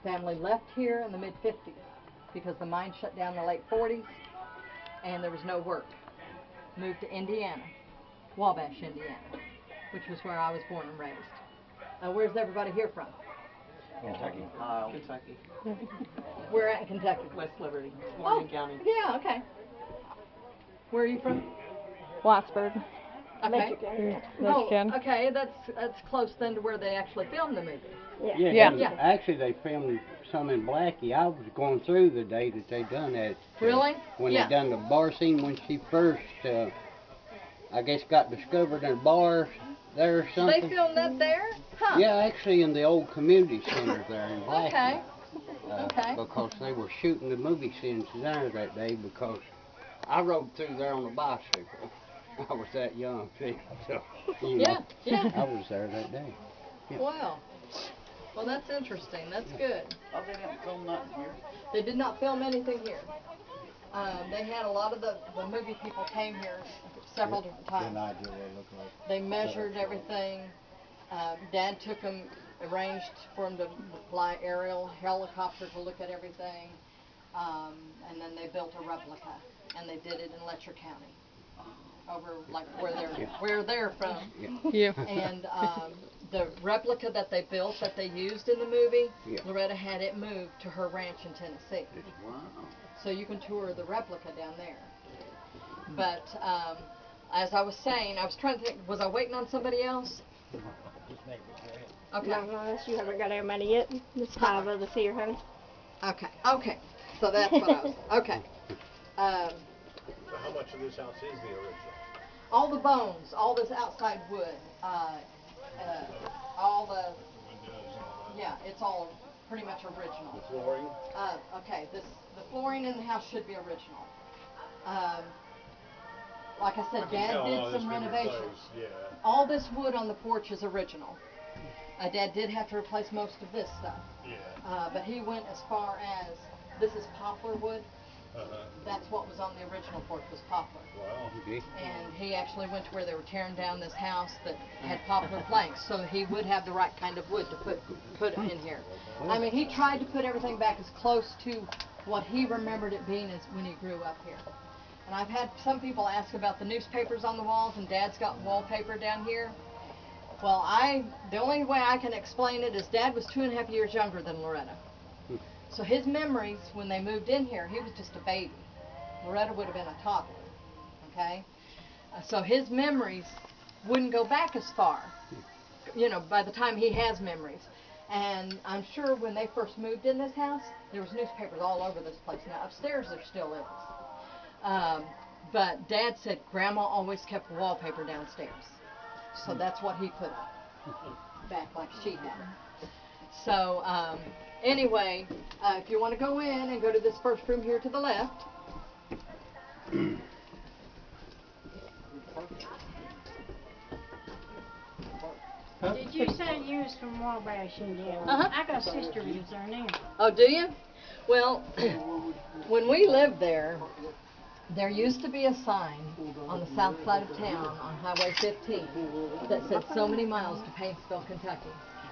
family left here in the mid-50s because the mine shut down in the late 40s and there was no work. Moved to Indiana, Wabash, Indiana, which was where I was born and raised. Where's everybody here from? Kentucky. Kentucky. We're at in Kentucky. West Liberty, Morgan County. Yeah, okay. Where are you from? Whitesburg. Okay. Michigan. Oh, okay, that's close then to where they actually filmed the movie. Yeah. Actually, they filmed some in Blackie. I was going through the day that they done that. Really? When they done the bar scene, when she first, I guess, got discovered in a bar there or something. They filmed that there? Huh. Yeah, actually in the old community center there in Blackie. Okay. Okay. Because they were shooting the movie scenes there that day because I rode through there on a bicycle. I was that young too, so you know, I was there that day. Yeah. Wow. Well, that's interesting. That's good. Oh, they didn't film nothing here? They did not film anything here. They had a lot of the movie people came here several different times. They measured everything. Dad took them, arranged for them to fly aerial helicopter to look at everything. And then they built a replica, and they did it in Letcher County, over like where they're from. Yeah. And the replica that they built, that they used in the movie, Loretta had it moved to her ranch in Tennessee. Wow. So you can tour the replica down there. But as I was saying, I was trying to think, was I waiting on somebody else? Okay. No, unless you haven't got everybody yet. There's 5 of us here, honey. Okay. Okay. So that's what I was. Okay. So how much of this house is the original? All the bones, all this outside wood, all the, it's all pretty much original. The flooring? Okay, the flooring in the house should be original. Like I said, Dad did some renovations. Yeah. All this wood on the porch is original. Dad did have to replace most of this stuff. Yeah. But he went as far as, this is poplar wood. That's what was on the original porch, was poplar. Wow. And he actually went to where they were tearing down this house that had poplar planks, so he would have the right kind of wood to put in here. I mean, he tried to put everything back as close to what he remembered it being as when he grew up here. And I've had some people ask about the newspapers on the walls, and Dad's got wallpaper down here. Well, the only way I can explain it is Dad was 2.5 years younger than Loretta. So his memories, when they moved in here, he was just a baby. Loretta would have been a toddler, okay? So his memories wouldn't go back as far, you know, by the time he has memories. And I'm sure when they first moved in this house, there was newspapers all over this place. Now, upstairs there still is. But Dad said Grandma always kept wallpaper downstairs. So that's what he put up, back like she had. So, anyway, if you want to go in and go to this first room here to the left. Did you say you was from Wabash, Indiana? I got a sister who lives there now. Oh, do you? Well, when we lived there, there used to be a sign on the south side of town on Highway 15 that said so many miles to Paintsville, Kentucky,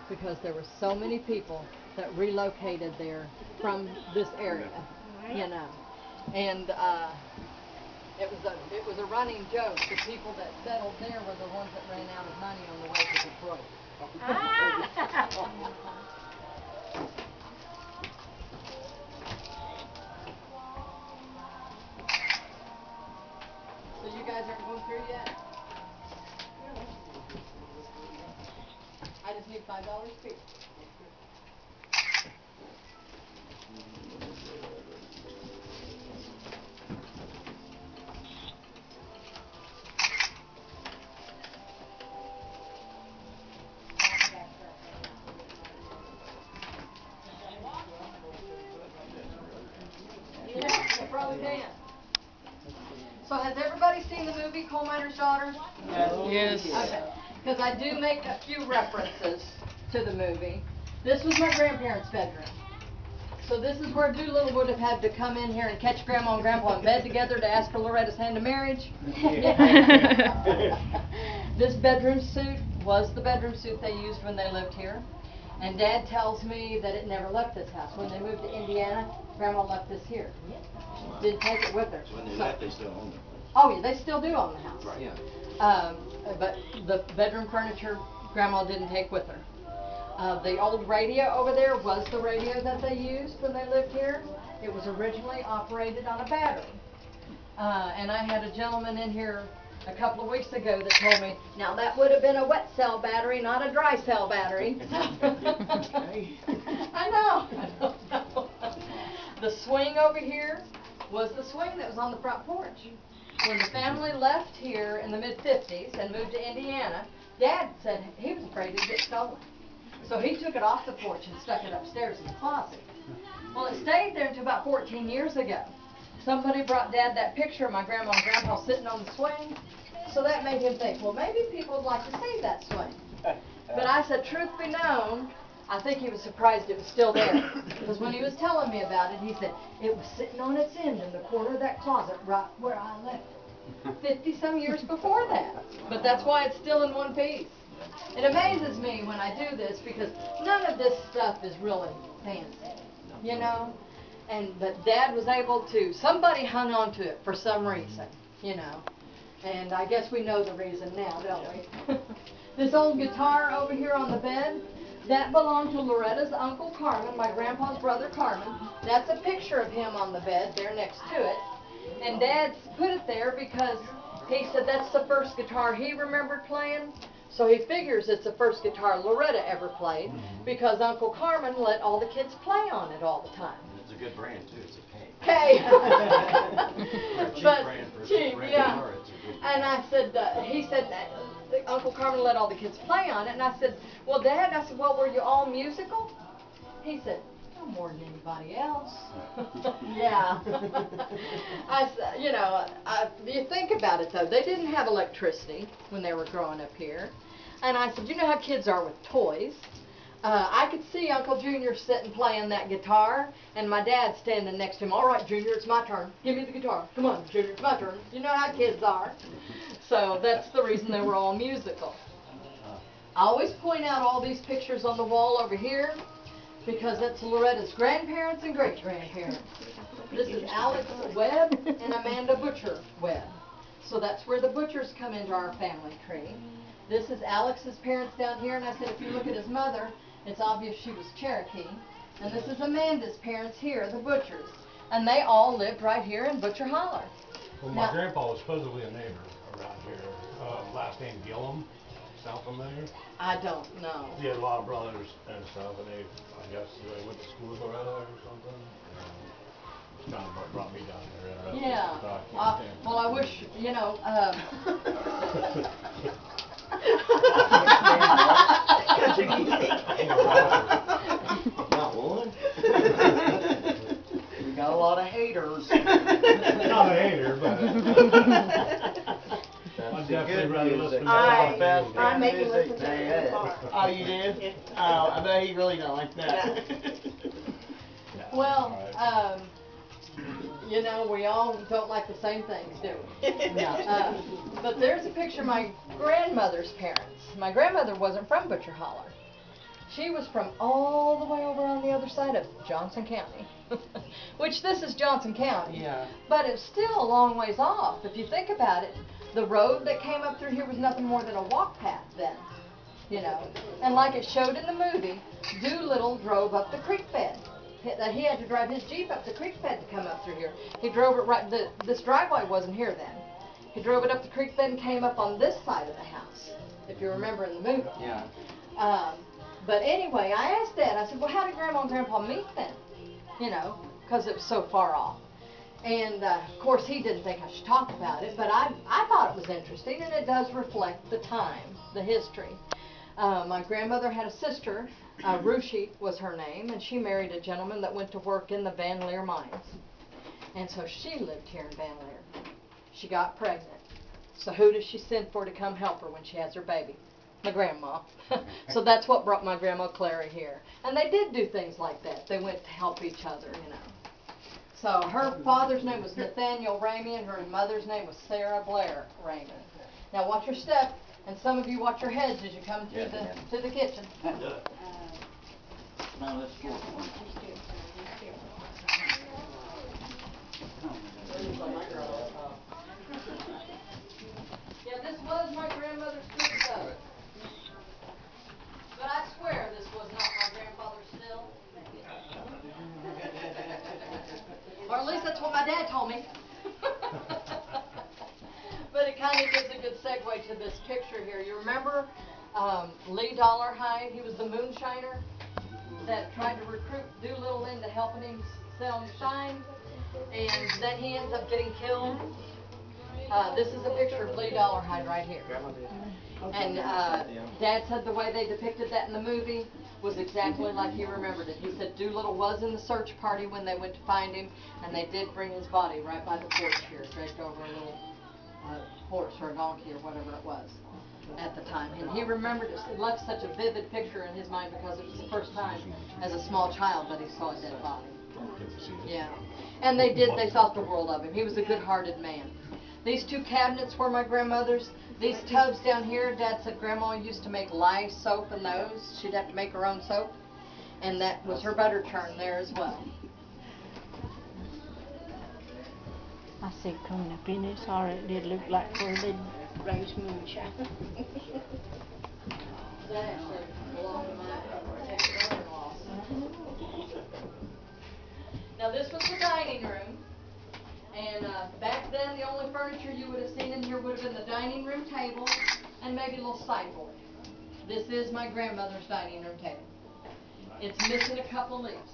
because there were so many people that relocated there from this area, you know. And it was a running joke. The people that settled there were the ones that ran out of money on the way to Detroit. So you guys aren't going through yet? I just need $5 fee. Yeah, you probably can. So has everybody seen the movie Coal Miner's Daughter? Yes. Okay. Because I do make a few references to the movie. This was my grandparents' bedroom. So this is where Doolittle would have had to come in here and catch Grandma and Grandpa in bed together to ask for Loretta's hand in marriage. This bedroom suite was the bedroom suite they used when they lived here. And Dad tells me that it never left this house. When they moved to Indiana, Grandma left this here. Didn't take it with her. When they left, they still own it. Oh yeah, they still do own the house. Right. Yeah. But the bedroom furniture, Grandma didn't take with her. The old radio over there was the radio that they used when they lived here. It was originally operated on a battery. And I had a gentleman in here a couple of weeks ago that told me, now that would have been a wet cell battery, not a dry cell battery. I know. The swing over here was the swing that was on the front porch. When the family left here in the mid-50s and moved to Indiana, Dad said he was afraid it'd get stolen. So he took it off the porch and stuck it upstairs in the closet. Well, it stayed there until about 14 years ago. Somebody brought Dad that picture of my grandma and grandpa sitting on the swing. So that made him think, well, maybe people would like to see that swing. But I said, truth be known, I think he was surprised it was still there. Because when he was telling me about it, he said, it was sitting on its end in the corner of that closet right where I left it. 50-some years before that. But that's why it's still in one piece. It amazes me when I do this because none of this stuff is really fancy, you know? But Dad was able to, somebody hung on to it for some reason, you know? And I guess we know the reason now, don't we? This old guitar over here on the bed, that belonged to Loretta's Uncle Carmen, my grandpa's brother Carmen. That's a picture of him on the bed there next to it. And Dad put it there because he said that's the first guitar he remembered playing. So he figures it's the first guitar Loretta ever played because Uncle Carmen let all the kids play on it all the time. It's a good brand too. It's a K. K. Cheap But brand for a cheap, brand yeah. guitar, it's a good And I said, he said that Uncle Carmen let all the kids play on it. And I said, well, Dad, I said, well, were you all musical? He said, no more than anybody else. Yeah. I said, you know, you think about it though. They didn't have electricity when they were growing up here. And I said, you know how kids are with toys. I could see Uncle Junior sitting playing that guitar, and my dad standing next to him. All right, Junior, it's my turn. Give me the guitar. Come on, Junior, it's my turn. You know how kids are. So that's the reason they were all musical. I always point out all these pictures on the wall over here because that's Loretta's grandparents and great-grandparents. This is Alex Webb and Amanda Butcher Webb. So that's where the Butchers come into our family tree. This is Alex's parents down here, and I said if you look at his mother, it's obvious she was Cherokee. And this is Amanda's parents here, the Butchers. And they all lived right here in Buter Holler. Well, my grandpa was supposedly a neighbor around here. Last name Gillum. Sound familiar? I don't know. He had a lot of brothers and stuff, and they, I guess, they went to school with Loretta or something. It's kind of what brought me down here. Interested Yeah. in talking. Well, I wish, you know, Not one. We got a lot of haters. Not a hater, but I'd definitely rather listen to I make him listen to Yeah. the car. Oh, you did? Oh, I bet he really don't like that. well, you know, we all don't like the same things, do we? But there's a picture of my grandmother's parents. My grandmother wasn't from Buter Holler. She was from all the way over on the other side of Johnson County, which this is Johnson County. Yeah. But it's still a long ways off. If you think about it, the road that came up through here was nothing more than a walk path then, you know. And like it showed in the movie, Doolittle drove up the creek bed. He had to drive his Jeep up the creek bed to come up through here. He drove it right, this driveway wasn't here then. He drove it up the creek bed and came up on this side of the house, if you remember in the movie. Yeah. But anyway, I asked Dad, I said, well, how did Grandma and Grandpa meet then? You know, because it was so far off. And, of course, he didn't think I should talk about it, but I thought it was interesting, and it does reflect the time, the history. My grandmother had a sister, Rushi was her name, and she married a gentleman that went to work in the VanLear mines. And so she lived here in VanLear. She got pregnant. So who does she send for to come help her when she has her baby? My grandma. So that's what brought my grandma Clara here. And they did do things like that. They went to help each other, you know. So her father's name was Nathaniel Ramey, and her mother's name was Sarah Blair Ramey. Now watch your step, and some of you watch your heads as you come through to the kitchen. No, that's four. Yeah, this was my grandmother's good stuff. But I swear this was not my grandfather's still. Or at least that's what my dad told me. But it kind of gives a good segue to this picture here. You remember Lee Dollarhide? He was the moonshiner that tried to recruit Doolittle into helping him sell shine. And then he ends up getting killed. This is a picture of Lee Dollarhide right here. And Dad said the way they depicted that in the movie was exactly like he remembered it. He said Doolittle was in the search party when they went to find him, and they did bring his body right by the porch here, draped over a little horse or a donkey or whatever it was at the time. And he remembered it. It left such a vivid picture in his mind because it was the first time as a small child that he saw a dead body. Yeah. And they thought the world of him. He was a good-hearted man. These two cabinets were my grandmother's. These tubs down here, Dad said Grandma used to make lye soap in those. She'd have to make her own soap. And that was her butter churn there as well. I said coming up in this holler, it did look like where they'd raise moonshine. That actually belonged to my ex-mother-in-law. Now this was the dining room. And back then, the only furniture you would have seen in here would have been the dining room table and maybe a little sideboard. This is my grandmother's dining room table. It's missing a couple leaves.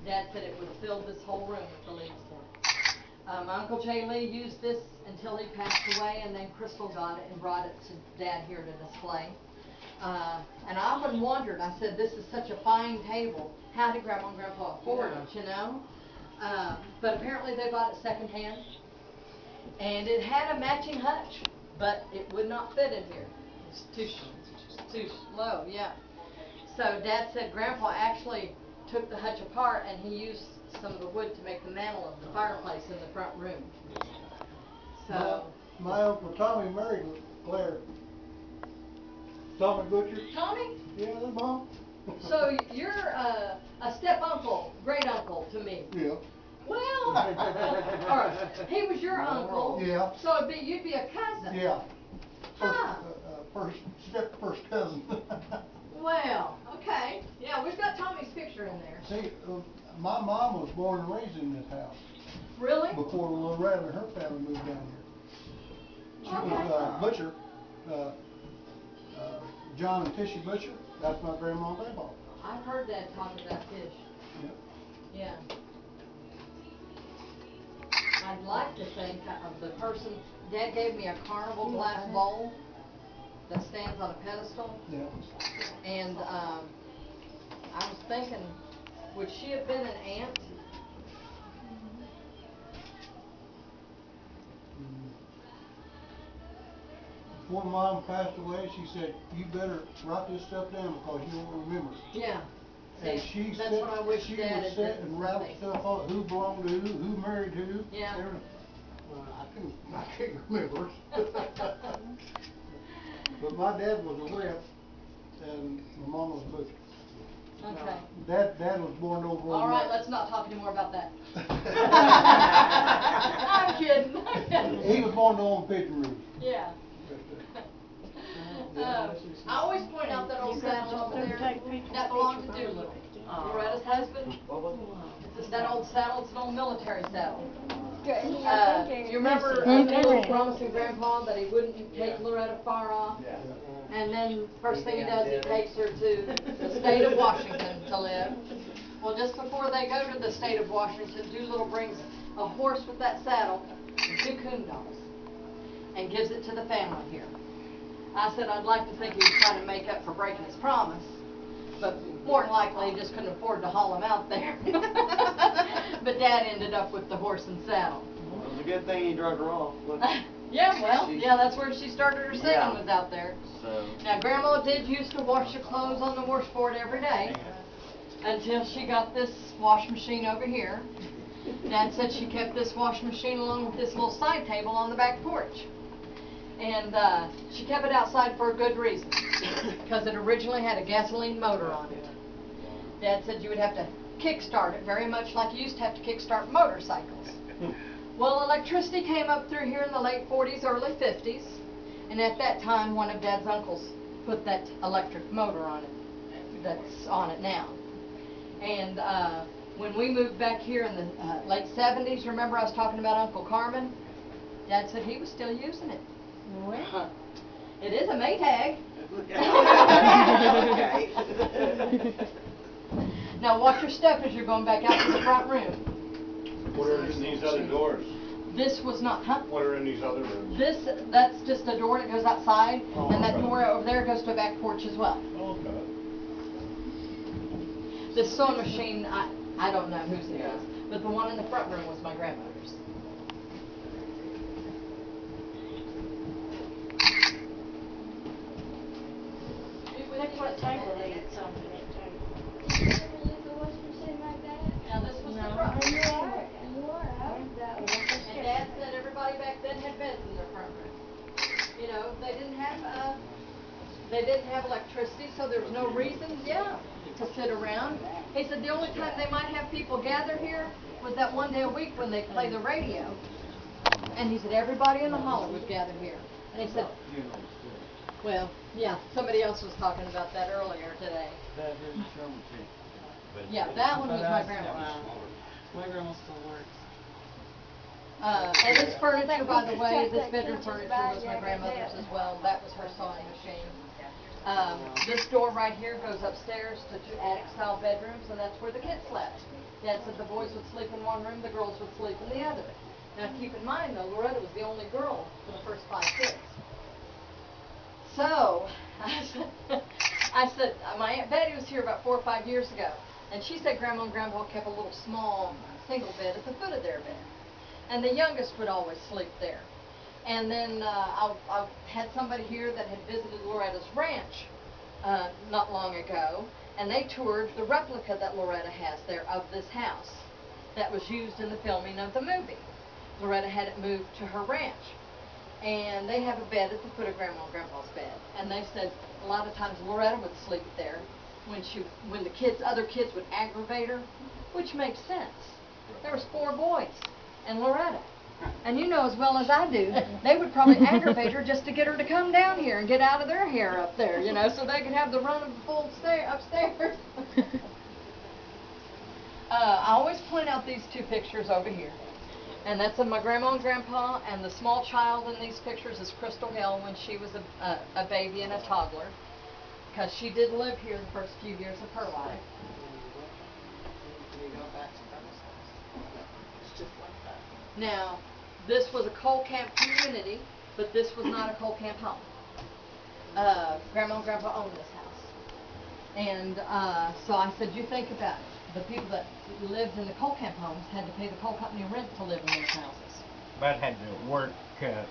Dad said it would fill this whole room with the leaves in it. Uncle J. Lee used this until he passed away, and then Crystal got it and brought it to Dad here to display. And I often wondered, I said, this is such a fine table. How did Grandma and Grandpa afford it, you know? But apparently they bought it secondhand. And it had a matching hutch, but it would not fit in here. It's too low, yeah. So Dad said Grandpa actually took the hutch apart and he used some of the wood to make the mantle of the fireplace in the front room. So my Uncle Tommy married Claire. Tommy Butcher. Tommy? Yeah, that's Mom. So you're a step-uncle, great-uncle to me. Yeah. Well, all right. He was your uncle. Yeah. So you'd be a cousin. Yeah. Huh. First cousin. Well, okay. Yeah, we've got Tommy's picture in there. See, my mom was born and raised in this house. Really? Before Loretta and her family moved down here. She was Butcher, John and Tishy Butcher. That's my grandma and grandpa. I've heard Dad talk about fish. Yeah. Yeah. I'd like to think of the person. Dad gave me a carnival glass bowl that stands on a pedestal. Yeah. And I was thinking, would she have been an aunt? Before Mom passed away, she said, "You better write this stuff down because you won't remember it." Yeah. And See, she that's said, what I wish she Dad would had sit done and for write me. stuff on who belonged to who married who. Yeah. Everything. I can't remember. But my dad was a whip, and my mom was a butcher. Okay. Dad was born over on. All right, let's not talk anymore about that. I'm kidding. He was born on Pigeon Rouge. Yeah. I always point out that old saddle over there. That belonged to Doolittle. Loretta's husband. It's that old saddle. It's an old military saddle. You remember Doolittle promising Grandpa that he wouldn't take Loretta far off? Yeah. And then first thing he does, he takes her to the state of Washington to live. Well, just before they go to the state of Washington, Doolittle brings a horse with that saddle and 2 coon dogs and gives it to the family here. I said I'd like to think he was trying to make up for breaking his promise, but more than likely he just couldn't afford to haul him out there. But Dad ended up with the horse and saddle. Well, it was a good thing he drug her off. Yeah, well, yeah, that's where she started her singing, Yeah. was out there. So. Now, Grandma did used to wash the clothes on the washboard every day until she got this wash machine over here. Dad said she kept this wash machine along with this little side table on the back porch. And she kept it outside for a good reason, because it originally had a gasoline motor on it. Dad said you would have to kickstart it, very much like you used to have to kickstart motorcycles. Well, electricity came up through here in the late 40s, early 50s, and at that time one of Dad's uncles put that electric motor on it that's on it now. And when we moved back here in the late 70s, remember I was talking about Uncle Carmen? Dad said he was still using it. Well, it is a Maytag. Now watch your step as you're going back out to the front room. What are in these other doors? This was not, huh? What are in these other rooms? That's just a door that goes outside, Oh, and that okay. door over there goes to a back porch as well. Okay. This sewing machine, I don't know whose it is, but the one in the front room was my grandmother's. That's what table they had something at table. Now this was the No. front room. You are. And Dad said everybody back then had beds in their front room. You know, they didn't have electricity, so there was no reason, to sit around. He said the only time they might have people gather here was that one day a week when they play the radio. And he said everybody in the holler would gather here. And he said, well, yeah, somebody else was talking about that earlier today. Yeah, that one was my grandma's. My grandma still works. And this furniture, by the way, this bedroom furniture was my grandmother's as well. That was her sewing machine. This door right here goes upstairs to two attic-style bedrooms, and that's where the kids slept. Dad said the boys would sleep in one room, the girls would sleep in the other. Now keep in mind, though, Loretta was the only girl for the first 5 kids. So, I said, my Aunt Betty was here about 4 or 5 years ago, and she said Grandma and Grandpa kept a little small single bed at the foot of their bed. And the youngest would always sleep there. And then I had somebody here that had visited Loretta's ranch not long ago, and they toured the replica that Loretta has there of this house that was used in the filming of the movie. Loretta had it moved to her ranch. And they have a bed at the foot of Grandma and Grandpa's bed. And they said a lot of times Loretta would sleep there when the other kids would aggravate her, which makes sense. There was 4 boys and Loretta. And you know as well as I do, they would probably aggravate her just to get her to come down here and get out of their hair up there, you know, so they could have the run of the full upstairs. I always point out these 2 pictures over here. And that's of my grandma and grandpa, and the small child in these pictures is Crystal Hill when she was a baby and a toddler, because she did live here the first few years of her life. Now, this was a coal camp community, but this was not a coal camp home. Grandma and Grandpa owned this house. And so I said, you think about it. The people that lived in the coal camp homes had to pay the coal company rent to live in those houses. But had to work to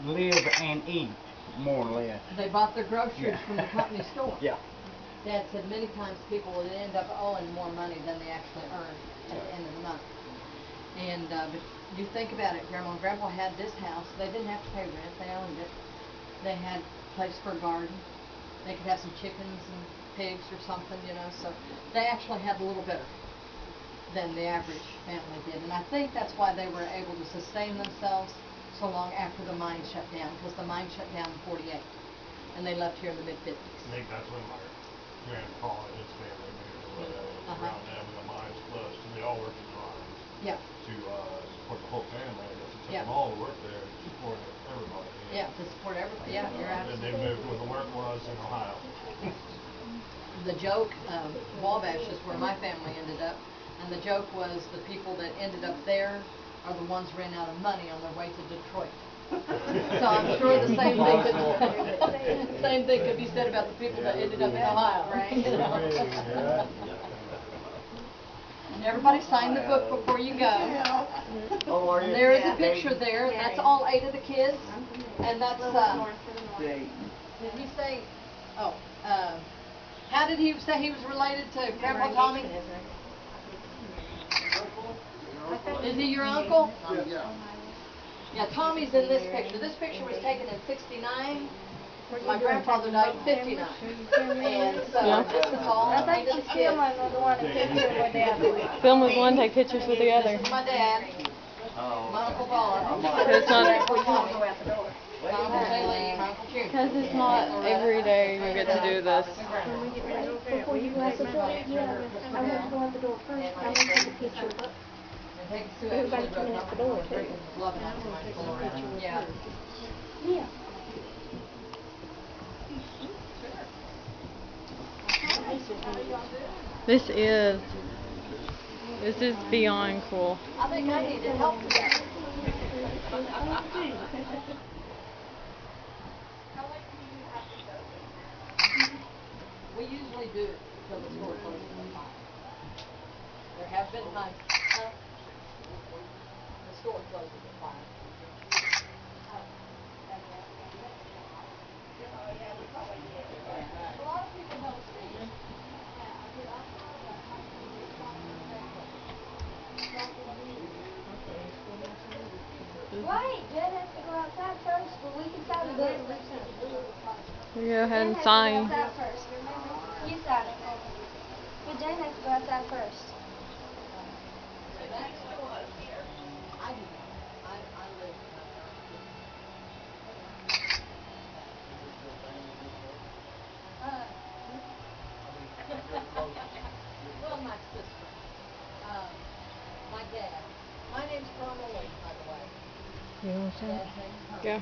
live and eat, more or less. They bought their groceries from the company store. Yeah. Dad said many times people would end up owing more money than they actually earned at the end of the month. And but you think about it, Grandma and Grandpa had this house. They didn't have to pay rent. They owned it. They had a place for a garden. They could have some chickens and pigs or something, you know. So they actually had a little better than the average family did. And I think that's why they were able to sustain themselves so long after the mine shut down, because the mine shut down in '48. And they left here in the mid-50s. I think that's when my grandpa and his family moved around them, and the mines closed, and they all worked in the mines. Yeah. To support the whole family, I guess it took Yeah. them all to work there to support everybody. Yeah, to support everybody. Yeah, you're And absolutely. they moved where the work was in Ohio. The joke, Wabash is where my family ended up, and the joke was the people that ended up there are the ones ran out of money on their way to Detroit. So I'm sure the same thing could be said about the people that ended up in Ohio, right? You know? Everybody sign the book before you go. And there is a picture there, and that's all 8 of the kids, and that's did he say? Oh, how did he say he was related to Grandpa Tommy? Is he your uncle? Yeah. Yeah, Tommy's in this picture. This picture was taken in '69, My grandfather died at 59. And so Yeah. this is all I think she's filming the one that picture with the other. Film with one, take pictures with the other. This is my dad, my Uncle Bob, my It's not- Uncle Tommy, my Uncle Haley, my Uncle June. Because it's not every day you get to do this. Before you go out the door, yeah, I want to go out the door first. I want to take a picture. And take Sue Everybody actually coming wrote out the door, too. love notes to my Loretta. Yeah. Yeah. This is beyond cool. I think I needed help today. We usually do it until the store closes at 5. There have been times, the store closes at 5. A lot of people don't see. Wait, Jen has to go outside first, but we can sign the book. You go ahead Jen and has sign. to go outside first, remember? You sign it for me. But Jen has to go outside first. I do not. I live well, my sister. My dad. My name's Carmel Lee, by the way. You want Dad's name's Herman. Yeah.